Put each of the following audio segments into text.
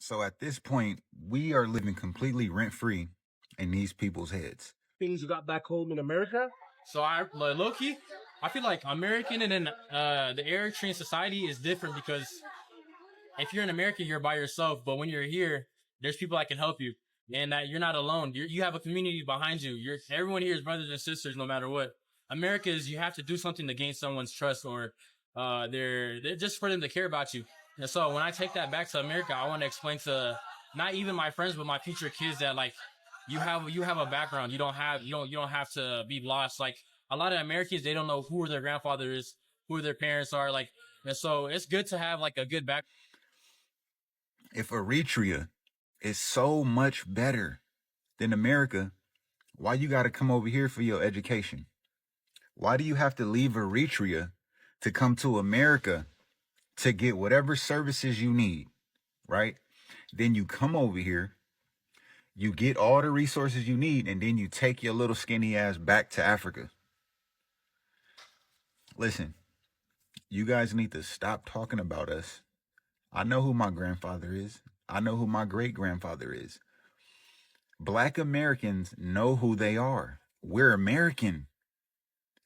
So at this point, we are living completely rent free in these people's heads. Things you got back home in America? So I like low key, I feel like American and then the Eritrean society is different because if you're in America, you're by yourself, but when you're here, there's people that can help you, and that you're not alone. You have a community behind you. Everyone here is brothers and sisters, no matter what. America is you have to do something to gain someone's trust, or they're just for them to care about you. And so when I take that back to America, I want to explain to not even my friends, but my future kids that like you have a background. You don't have to be lost. Like a lot of Americans, they don't know who their grandfather is, who their parents are, like, and so it's good to have like a good back. If Eritrea is so much better than America, why you got to come over here for your education? Why do you have to leave Eritrea to come to America to get whatever services you need, right? Then you come over here, you get all the resources you need, and then you take your little skinny ass back to Africa. Listen, you guys need to stop talking about us. I know who my grandfather is. I know who my great grandfather is. Black Americans know who they are. We're American.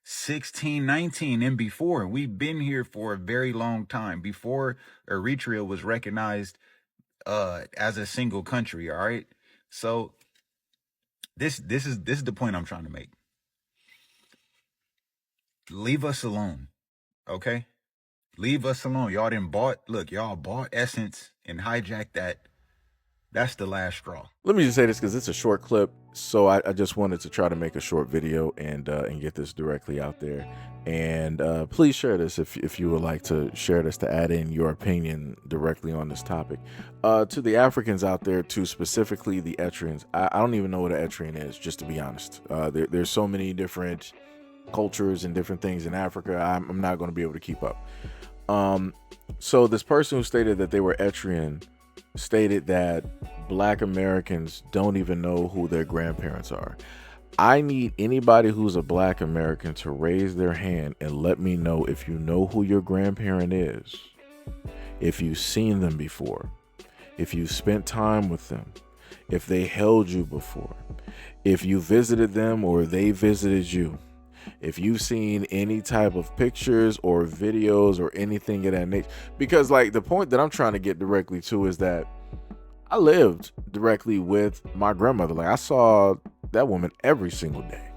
1619 and before. We've been here for a very long time. Before Eritrea was recognized as a single country, all right? So this is the point I'm trying to make. Leave us alone. Okay? Leave us alone. Y'all bought Essence and hijacked that. That's the last straw. Let me just say this because it's a short clip, so I just wanted to try to make a short video and get this directly out there. And please share this if you would like to share this to add in your opinion directly on this topic. To the Africans out there, to specifically the Etrians, I don't even know what an Etrian is, just to be honest. There's so many different cultures and different things in Africa. I'm not going to be able to keep up. So this person who stated that they were Etrian stated that Black Americans don't even know who their grandparents are. I need anybody who's a Black American to raise their hand and let me know if you know who your grandparent is, if you've seen them before, if you spent time with them, if they held you before, if you visited them or they visited you, if you've seen any type of pictures or videos or anything of that nature. Because like the point that I'm trying to get directly to is that I lived directly with my grandmother. Like I saw that woman every single day,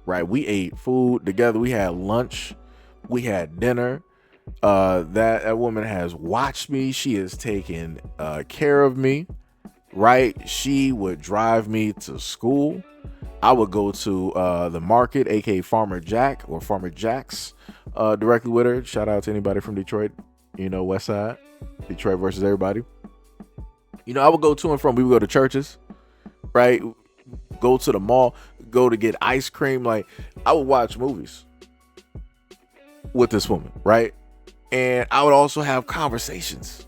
right? We ate food together. We had lunch. We had dinner. That woman has watched me. She has taken care of me, right? She would drive me to school. I would go to the market, aka Farmer Jack or Farmer Jack's, directly with her. Shout out to anybody from Detroit, West Side, Detroit versus everybody. I would go to and from. We would go to churches, right? Go to the mall, go to get ice cream. Like I would watch movies with this woman, right? And I would also have conversations.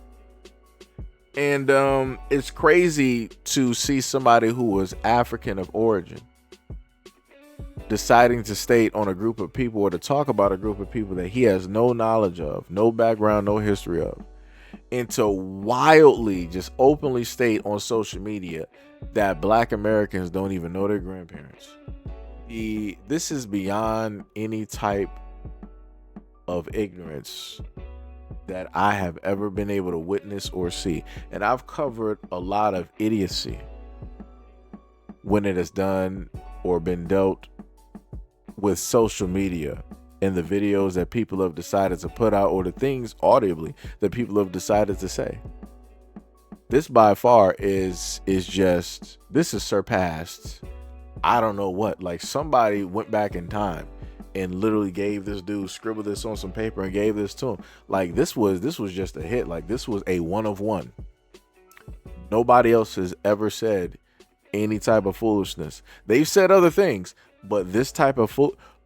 And it's crazy to see somebody who was African of origin deciding to state on a group of people or to talk about a group of people that he has no knowledge of, no background, no history of, and to wildly just openly state on social media that Black Americans don't even know their grandparents. This is beyond any type of ignorance that I have ever been able to witness or see. And I've covered a lot of idiocy when it is done or been dealt with social media and the videos that people have decided to put out or the things audibly that people have decided to say. This by far is surpassed. I don't know what, like somebody went back in time and literally gave this dude, scribbled this on some paper and gave this to him. Like this was just a hit. Like this was a one of one. Nobody else has ever said any type of foolishness. They've said other things, but this type of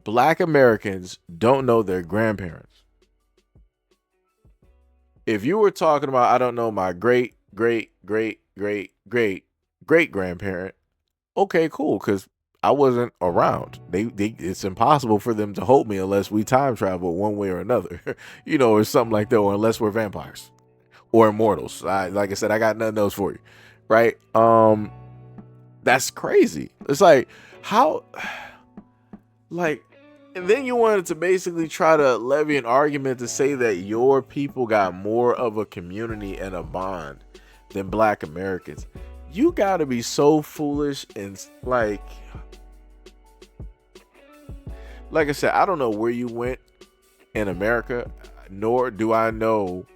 Black Americans don't know their grandparents. If you were talking about, I don't know, my great grandparent, okay, cool, because I wasn't around. It's impossible for them to hold me unless we time travel one way or another, or something like that, or unless we're vampires. or immortals. Like I said, I got none of those for you, right? That's crazy. It's like, how, like, and then you wanted to basically try to levy an argument to say that your people got more of a community and a bond than Black Americans. You gotta be so foolish. And like I said, I don't know where you went in America, nor do I know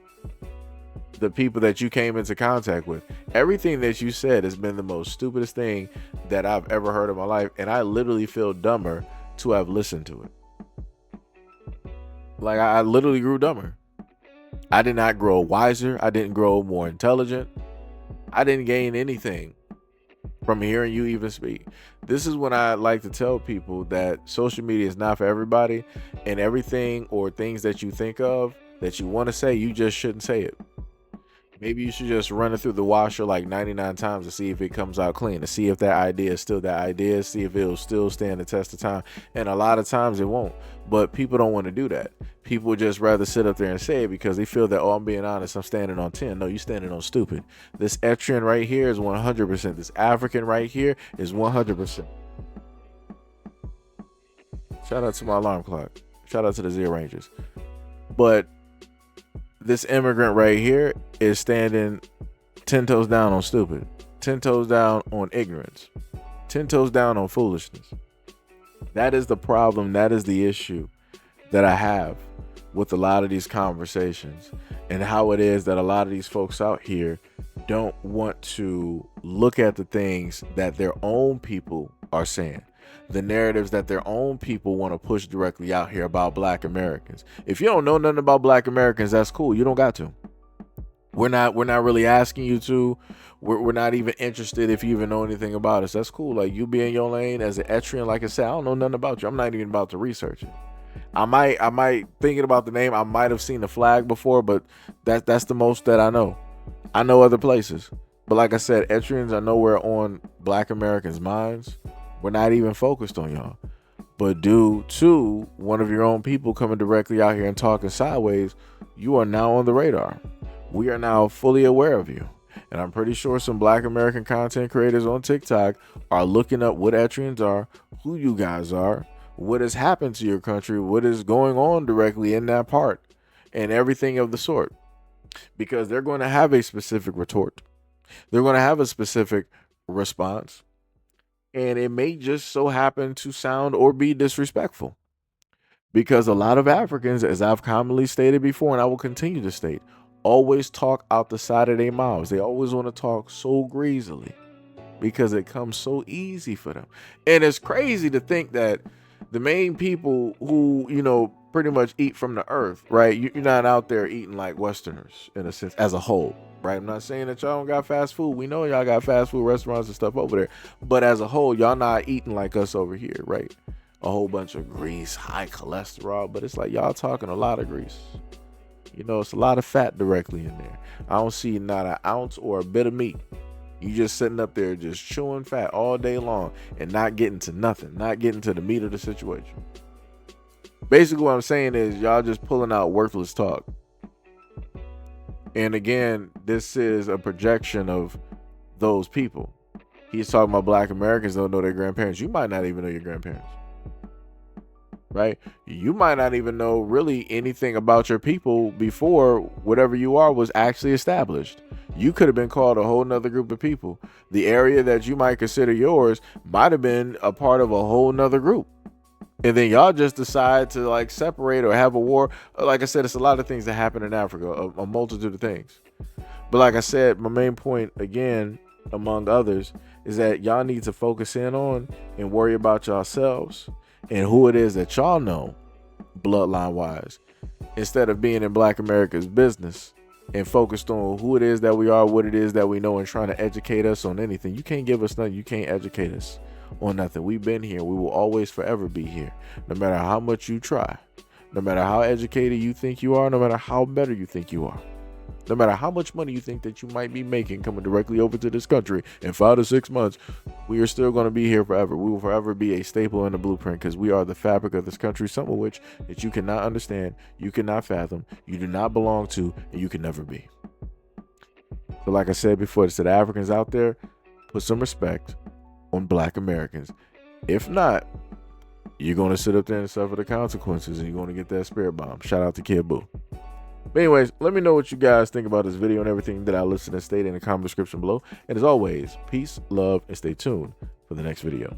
the people that you came into contact with. Everything that you said has been the most stupidest thing that I've ever heard in my life, and I literally feel dumber to have listened to it. Like, I literally grew dumber. I did not grow wiser. I didn't grow more intelligent. I didn't gain anything from hearing you even speak. This is when I like to tell people that social media is not for everybody, and everything or things that you think of that you want to say, you just shouldn't say it. Maybe you should just run it through the washer like 99 times to see if it comes out clean, to see if that idea is still that idea, see if it'll still stand the test of time. And a lot of times it won't. But people don't want to do that. People would just rather sit up there and say it because they feel that, oh, I'm being honest, I'm standing on 10. No, you're standing on stupid. This Etrian right here is 100%. This African right here is 100%. Shout out to my alarm clock. Shout out to the Zero Rangers. But this immigrant right here is standing 10 toes down on stupid, 10 toes down on ignorance, 10 toes down on foolishness. That is the problem. That is the issue that I have with a lot of these conversations, and how it is that a lot of these folks out here don't want to look at the things that their own people are saying, the narratives that their own people want to push directly out here about Black Americans. If you don't know nothing about Black Americans, that's cool. You don't got to. We're not really asking you to. We're not even interested if you even know anything about us. That's cool. Like, you be in your lane as an Etrian. Like I said, I don't know nothing about you. I'm not even about to research it. I might thinking about the name. I might have seen the flag before, but that's the most that I know. I know other places, but like I said, Etrians are nowhere on Black Americans' minds. We're not even focused on y'all. But due to one of your own people coming directly out here and talking sideways, you are now on the radar. We are now fully aware of you. And I'm pretty sure some Black American content creators on TikTok are looking up what Etrians are, who you guys are, what has happened to your country, what is going on directly in that part, and everything of the sort. Because they're going to have a specific retort. They're going to have a specific response. And it may just so happen to sound or be disrespectful. Because a lot of Africans, as I've commonly stated before, and I will continue to state, always talk out the side of their mouths. They always want to talk so greasily because it comes so easy for them. And it's crazy to think that the main people who, pretty much eat from the earth, right? You're not out there eating like Westerners in a sense as a whole, right? I'm not saying that y'all don't got fast food. We know y'all got fast food restaurants and stuff over there. But as a whole, y'all not eating like us over here, right? A whole bunch of grease, high cholesterol, but it's like y'all talking a lot of grease. It's a lot of fat directly in there. I don't see not an ounce or a bit of meat. You just sitting up there just chewing fat all day long and not getting to nothing, not getting to the meat of the situation. Basically what I'm saying is y'all just pulling out worthless talk. And again, this is a projection of those people. He's talking about Black Americans don't know their grandparents. You might not even know your grandparents. Right? You might not even know really anything about your people before whatever you are was actually established. You could have been called a whole nother group of people. The area that you might consider yours might have been a part of a whole nother group. And then y'all just decide to like separate or have a war. Like I said, it's a lot of things that happen in Africa, a multitude of things. But like I said, my main point, again, among others, is that y'all need to focus in on and worry about yourselves and who it is that y'all know bloodline wise, instead of being in Black America's business and focused on who it is that we are, what it is that we know, and trying to educate us on anything. You can't give us nothing. You can't educate us on nothing. We've been here. We will always forever be here, no matter how much you try, no matter how educated you think you are, no matter how better you think you are, no matter how much money you think that you might be making coming directly over to this country in 5 to 6 months. We are still going to be here forever. We will forever be a staple in the blueprint because we are the fabric of this country, some of which that you cannot understand, you cannot fathom, you do not belong to, and you can never be. So like I said before, to the Africans out there, put some respect on Black Americans. If not, you're going to sit up there and suffer the consequences, and you're going to get that spirit bomb. Shout out to Kid Boo. But anyways, let me know what you guys think about this video and everything that I listed and stated in the comment description below. And as always, peace, love, and stay tuned for the next video.